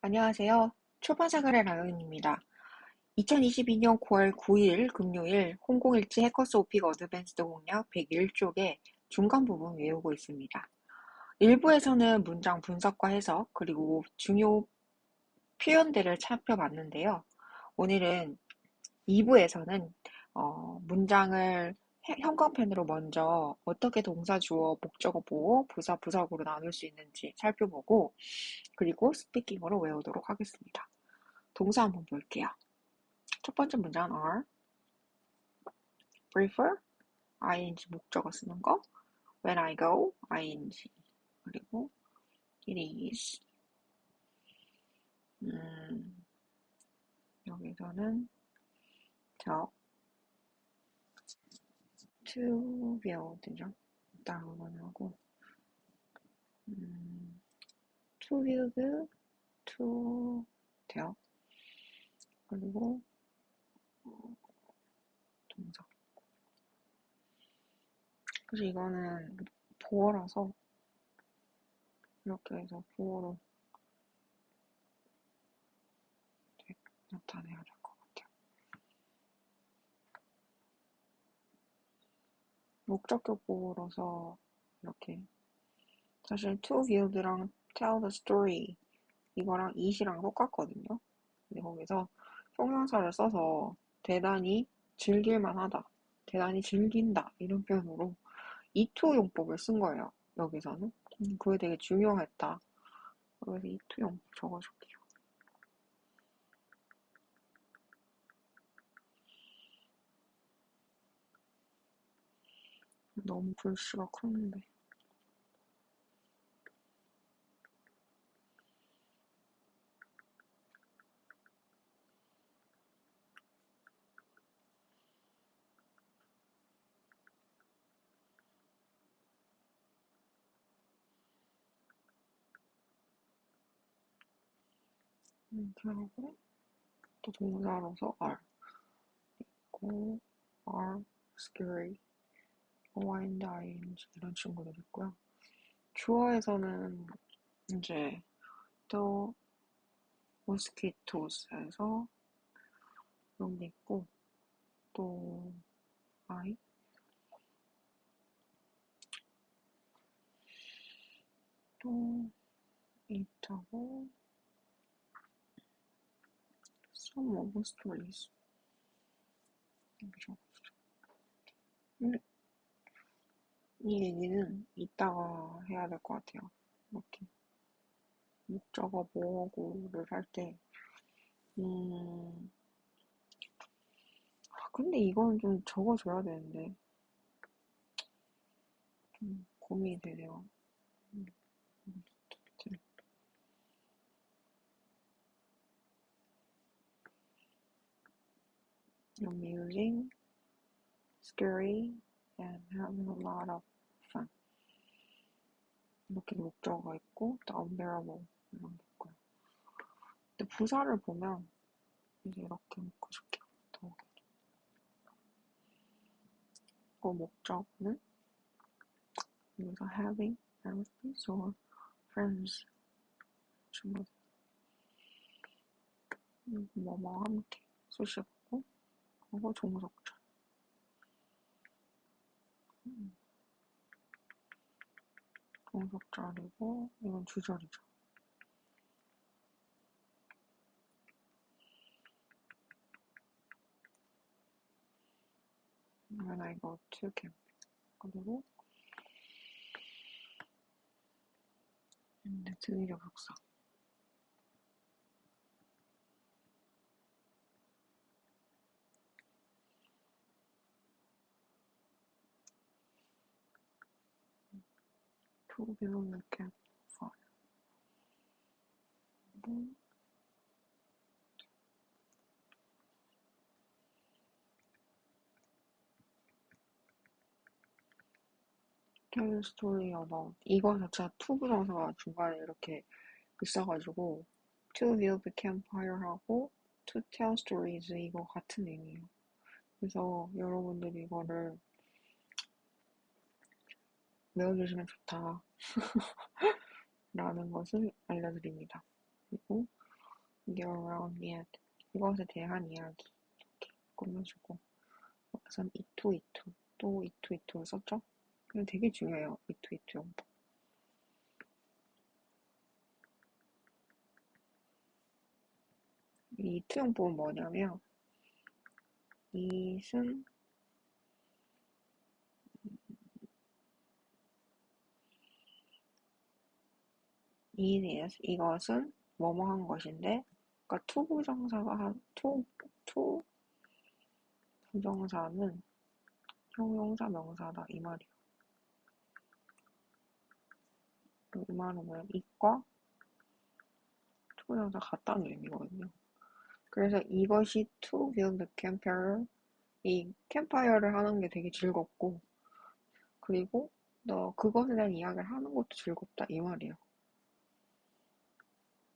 안녕하세요. 출판사그래 라경인입니다. 2022년 9월 9일 금요일 혼공일지 해커스 OPIc 어드밴스드 공략 101쪽의 중간 부분 외우고 있습니다. 1부에서는 문장 분석과 해석 그리고 중요 표현들을 살펴봤는데요. 오늘은 2부에서는 문장을 형광펜으로 먼저 어떻게 동사, 주어, 목적어, 보어, 부사, 부사구로 나눌 수 있는지 살펴보고 그리고 스피킹으로 외우도록 하겠습니다. 동사 한번 볼게요. 첫 번째 문장은 are, prefer, ing 목적어 쓰는 거, when I go, ing, 그리고 it is. 여기서는 저 to build죠. 이따가만 하고 to build, to 돼요. 그리고 동사. 그래서 이거는 보어라서 이렇게 해서 보어로 나타내야 될 것 같아요. 목적격 보어로서 이렇게 사실 to build랑 tell the story 이거랑 it이랑 똑같거든요. 근데 거기서 형용사를 써서 대단히 즐길만하다, 대단히 즐긴다 이런 표현으로 이투 용법을 쓴 거예요. 여기서는 그게 되게 중요했다. 그래서 이투 용법 적어줄게요. 너무 글씨가 크는데. 이렇게 하고 또 동사로서 are 있고 are scary, wind, ing 이런 친구들 있고요. 주어에서는 이제 또 mosquitos에서 이런 게 있고 또 I 또 it하고 some of stories 이 얘기는 이따가 해야 될 것 같아요. 이렇게 목적어 뭐고를 할 때 근데 이건 좀 적어줘야 되는데 좀 고민이 되네요. amusing, scary, and having a lot of fun. 이렇게 목적어가 있고 또 unbearable 이런 게 있고요. 근데 부사를 보면 이제 이렇게 묶고 싶게 더 그 목적어는 여기서 having, families, or friends 친구들 뭐뭐 함께 수식어고 그리고 종속절 종속절이고 이건 주절이죠. when I go to camp 그리고 등위적 속사 to build a campfire tell a story about 이거 자체가 to 부정사가 중간에 이렇게 있어가지고 to build a campfire 하고 to tell stories 이거 같은 의미예요. 그래서 여러분들이 이거를 외워주시면 좋다 라는 것을 알려드립니다. 그리고 Get around it. 이것에 대한 이야기. 이렇게 꾸며주고. 여기선 이투이투. 또 이투이투를 썼죠? 근데 되게 중요해요. 이투이투 용법. 이 이투 용법은 뭐냐면 이것은 이것은 뭐뭐 한 것인데, 그러니까 투 부정사는 형용사 명사다 이 말이에요. 이 말은 뭐냐면 이과 투 부정사 같다는 의미거든요. 그래서 이것이 to build the campfire, 이 캠파이어를 하는 게 되게 즐겁고, 그리고 너 그것에 대한 이야기를 하는 것도 즐겁다 이 말이에요.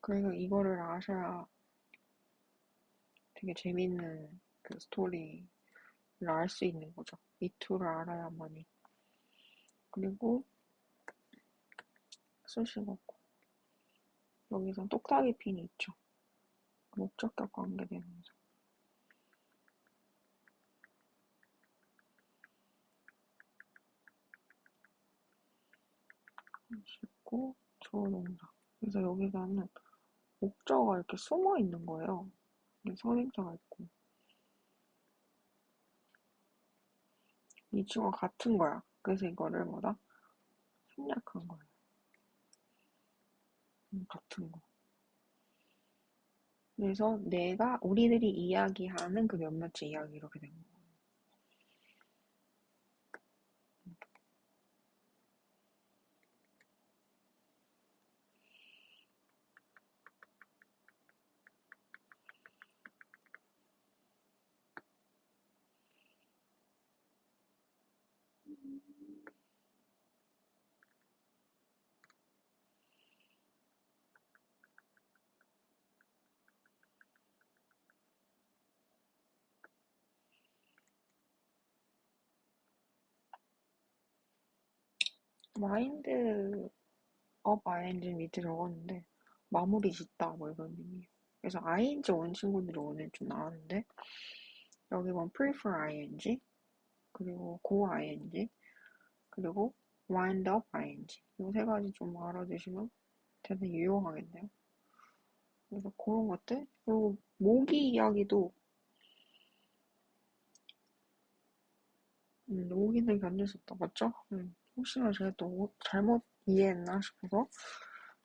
그래서 이거를 아셔야 되게 재밌는 그 스토리를 알 수 있는 거죠. 이 투를 알아야만이. 그리고 수식어고, 여기서 똑딱이 핀이 있죠. 목적격 관계대명사. 씻고 주어동사. 그래서 여기서는 목적어가 이렇게 숨어 있는 거예요. 선행사가 있고. 이 친구가 같은 거야. 그래서 이거를 뭐다? 생략한 거예요. 같은 거. 그래서 우리들이 이야기하는 그 몇몇의 이야기 이렇게 된 거예요. 마인드 업 ing 밑에 적었는데 마무리 짓다 뭐 이런 의미예요. 그래서 ing 온 친구들이 오늘 좀 나왔는데, 여기 보면 prefer ing, 그리고 go ing, 그리고 wind up ing. 이 세 가지 좀 알아두시면 되게 유용하겠네요. 그래서 그런 것들. 그리고 모기 이야기도 모기는 견딜 수 없다. 맞죠? 혹시나 제가 또 잘못 이해했나 싶어서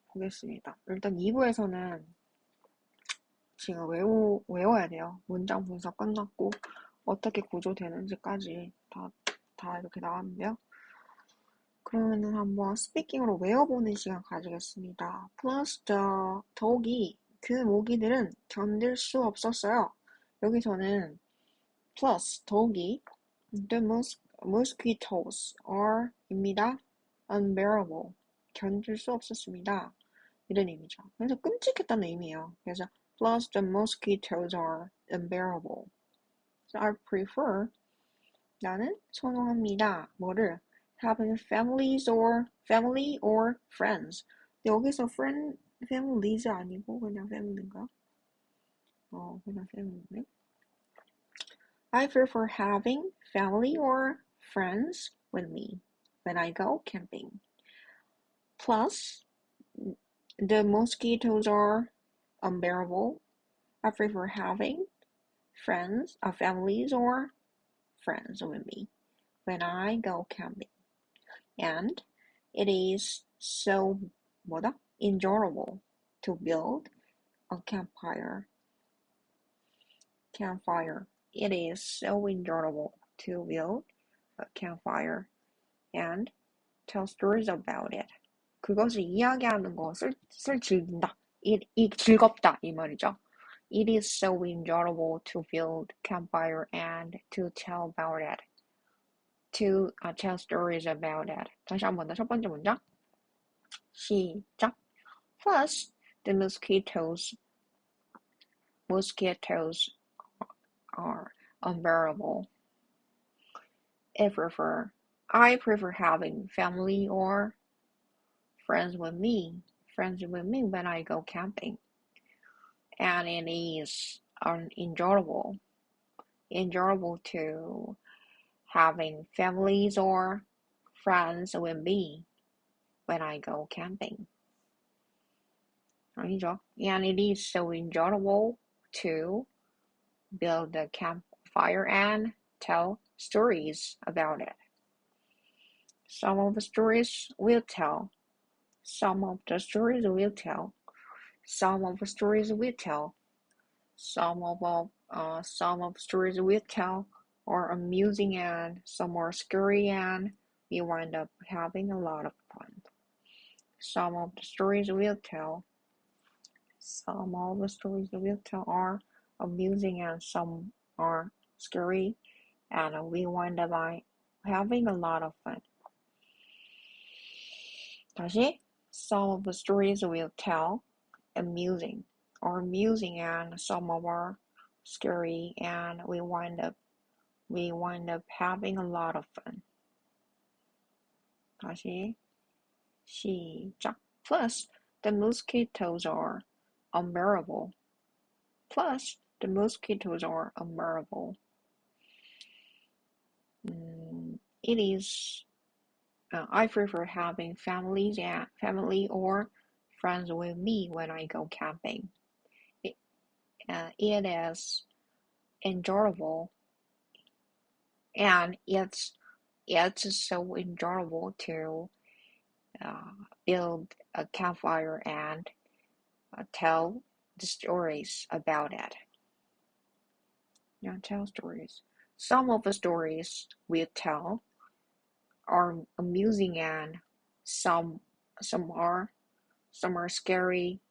보겠습니다. 일단 2부에서는 지금 외워야 돼요. 문장 분석 끝났고 어떻게 구조되는지까지 다 이렇게 나왔는데요. 그러면은 한번 스피킹으로 외워보는 시간 가지겠습니다. 플러스 더욱이 그 모기들은 견딜 수 없었어요. 여기서는 플러스 더욱이 the mosquitoes are 입니다. unbearable, 견딜 수 없었습니다. 이런 의미죠. 그래서 끔찍했다는 의미예요. 그래서 plus the mosquitoes are unbearable. So I prefer, 나는 선호합니다. 뭐를? having family or friends. 여기서 families 아니고 그냥 family인가? 그냥 family네. I prefer having family or friends with me when I go camping. Plus, the mosquitoes are unbearable. I prefer having families or friends with me when I go camping. And it is so enjoyable to build a campfire. It is so enjoyable to build a campfire and tell stories about it. 그것을 이야기하는 것을 즐긴다. 즐겁다 이 말이죠. It is so enjoyable to build campfire and to tell about it. To tell stories about it. 다시 한 번 더 첫 번째 문장. 시작. Plus, the mosquitoes are unbearable. I prefer having family or friends with me when I go camping. and it is enjoyable to having families or friends with me when I go camping. 아니죠. And it is so enjoyable to build a campfire and tell stories about it. Some of the stories we'll tell. Some of the stories we'll tell. Some of the stories we'll tell. Some of stories we'll tell are amusing and some are scary and we wind up having a lot of fun. Some of the stories we'll tell. Some of the stories we'll tell are amusing and some are scary and we wind up having a lot of fun. 다시, some of the stories we'll tell amusing and some of are scary and we wind up having a lot of fun. 다시, 시작. Plus, the mosquitoes are unbearable. Plus, the mosquitoes are unbearable. It is. I prefer having family or friends with me when I go camping. It is enjoyable, and it's so enjoyable to build a campfire and tell the stories about it. Tell stories. Some of the stories we tell are amusing and some are scary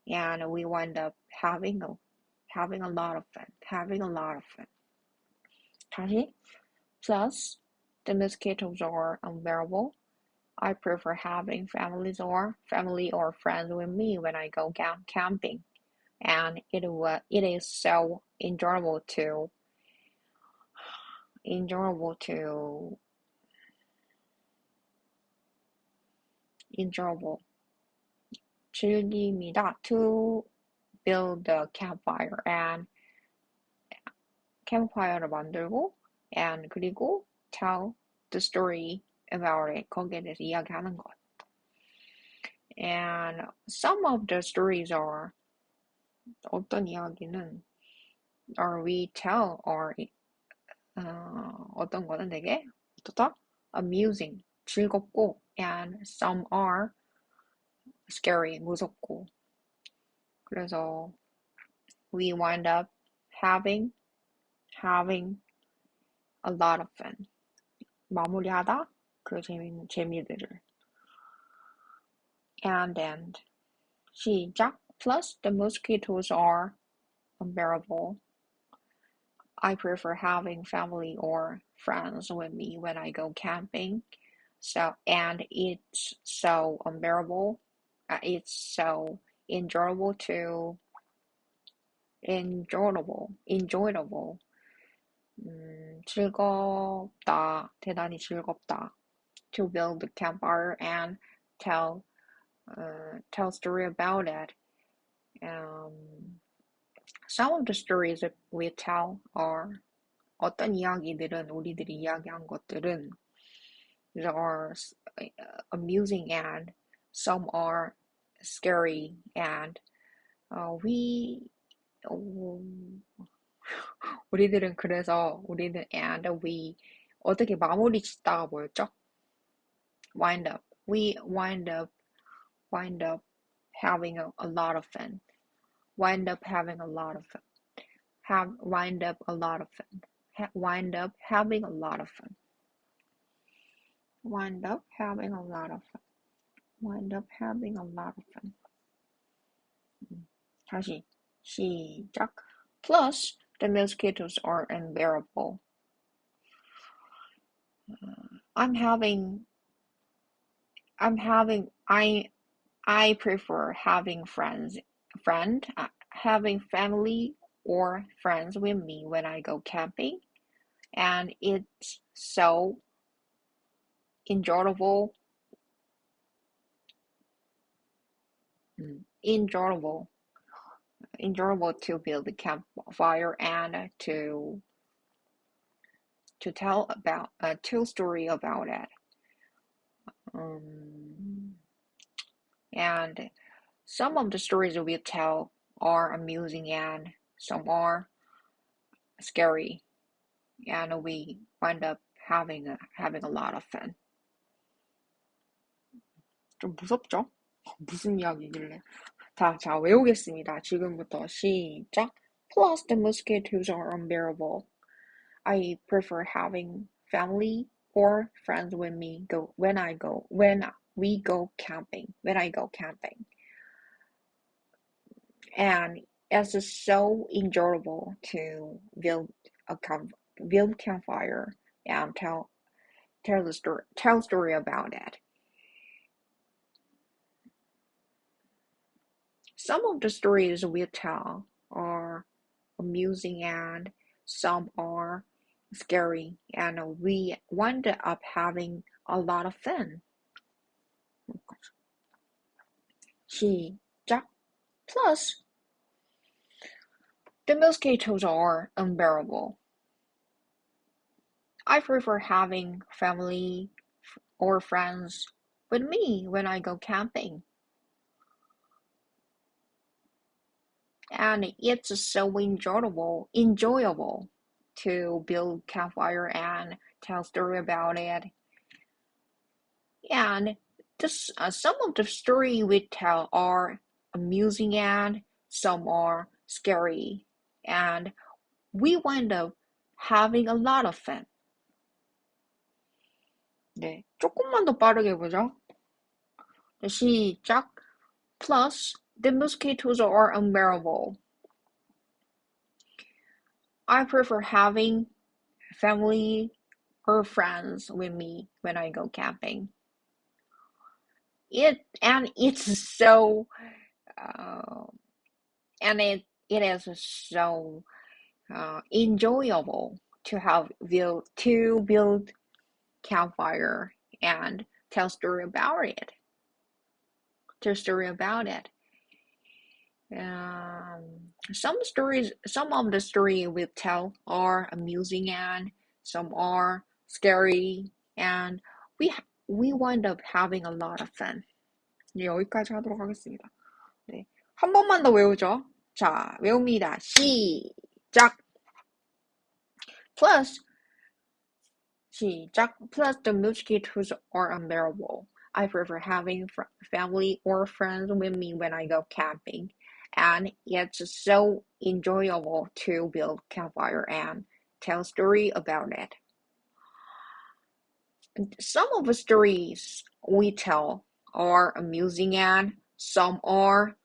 and we wind up having a lot of fun. 다시. Plus, the mosquitoes are unbearable. I prefer having family or friends with me when I go camping, and it is so enjoyable to 즐깁니다. To build a campfire and campfire를 만들고 and 그리고 tell the story about it. 거기에 대해서 이야기하는 것. And some of the stories are 어떤 이야기는 or we tell or 어떤 거는 되게 어떻다? amusing, 즐겁고 and some are scary, 무섭고. 그래서 we wind up having a lot of fun. 마무리하다 그 재미들을. And 시작. Plus the mosquitoes are unbearable. I prefer having family or friends with me when I go camping. And it's so unbearable. It's so enjoyable. 즐겁다, 대단히 즐겁다. To build a campfire and tell story about it. Some of the stories that we tell are 어떤 이야기들은 우리들이 이야기한 것들은 are amusing and some are scary and 우리들은 그래서 and we 어떻게 마무리 짓다가 뭐였죠? We wind up having a lot of fun. Wind up having a lot of fun. Wind up having a lot of fun. Wind up having a lot of fun. Wind up having a lot of fun. 다시 시작. Plus, the mosquitoes are unbearable. I prefer having having family or friends with me when I go camping, and it's so enjoyable. enjoyable to build a campfire and to tell story about it. And some of the stories we tell are amusing and some are scary, and we wind up having a lot of fun. 좀 무섭죠? 무슨 이야기길래? 자, 외우겠습니다. 지금부터 시작. Plus, the mosquitoes are unbearable. I prefer having family or friends with me when we go camping. And it's so enjoyable to build campfire and tell story about it. Some of the stories we tell are amusing and some are scary, and we wind up having a lot of fun. 시작. Plus, the mosquitoes are unbearable. I prefer having family or friends with me when I go camping. And it's so enjoyable to build campfire and tell story about it. And some of the story we tell are amusing and some are scary. And we wind up having a lot of fun. 네, 조금만 더 빠르게 해보죠. 시작. Plus, the mosquitoes are unbearable. I prefer having family or friends with me when I go camping. It is so enjoyable to build campfire and tell story about it. Some of the story we tell are amusing and some are scary, and we wind up having a lot of fun. 네, 여기까지 하도록 하겠습니다. 네, 한 번만 더 외우죠. 자, 외웁니다. 시작. Plus, the mosquitoes are unbearable. I prefer having family or friends with me when I go camping. And it's so enjoyable to build campfire and tell story about it. Some of the stories we tell are amusing and some are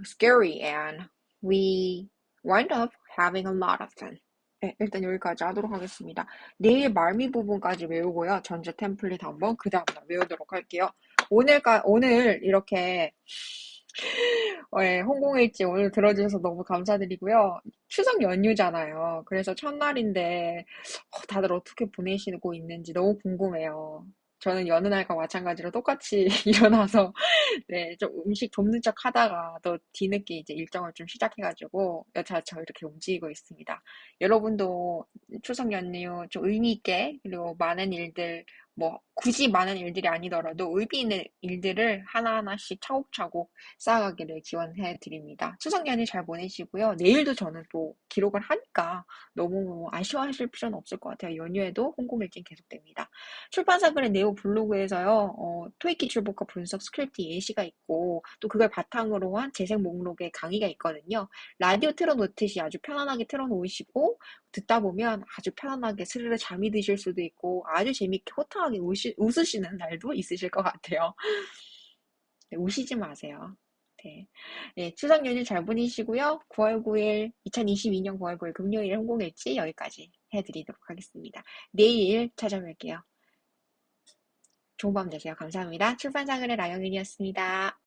scary, and we wind up having a lot of fun. 네, 일단 여기까지 하도록 하겠습니다. 내일 말미 부분까지 외우고요. 전체 템플릿 한번 그 다음날 외우도록 할게요. 오늘 이렇게 혼공일지 오늘 들어주셔서 너무 감사드리고요. 추석 연휴잖아요. 그래서 첫날인데 다들 어떻게 보내시고 있는지 너무 궁금해요. 저는 여느 날과 마찬가지로 똑같이 일어나서 네, 좀 음식 돕는 척 하다가 또 뒤늦게 이제 일정을 좀 시작해가지고 여차저차 이렇게 움직이고 있습니다. 여러분도 추석 연휴 좀 의미 있게, 그리고 많은 일들, 굳이 많은 일들이 아니더라도 의미 있는 일들을 하나하나씩 차곡차곡 쌓아가기를 기원해 드립니다. 추석 연휴 잘 보내시고요. 내일도 저는 또 기록을 하니까 너무 아쉬워하실 필요는 없을 것 같아요. 연휴에도 혼공일지 계속됩니다. 출판사그래 네오 블로그에서요, 토익 기출복과 분석 스크립트 예시가 있고, 또 그걸 바탕으로 한 재생 목록의 강의가 있거든요. 라디오 틀어놓듯이 아주 편안하게 틀어놓으시고, 듣다 보면 아주 편안하게 스르르 잠이 드실 수도 있고, 아주 재밌게 호탕하게 웃으시는 날도 있으실 것 같아요. 네, 우시지 마세요. 네, 추석 연휴 잘 보내시고요. 2022년 9월 9일 금요일 혼공일지 여기까지 해드리도록 하겠습니다. 내일 찾아뵐게요. 좋은 밤 되세요. 감사합니다. 출판사그래 라경인이었습니다.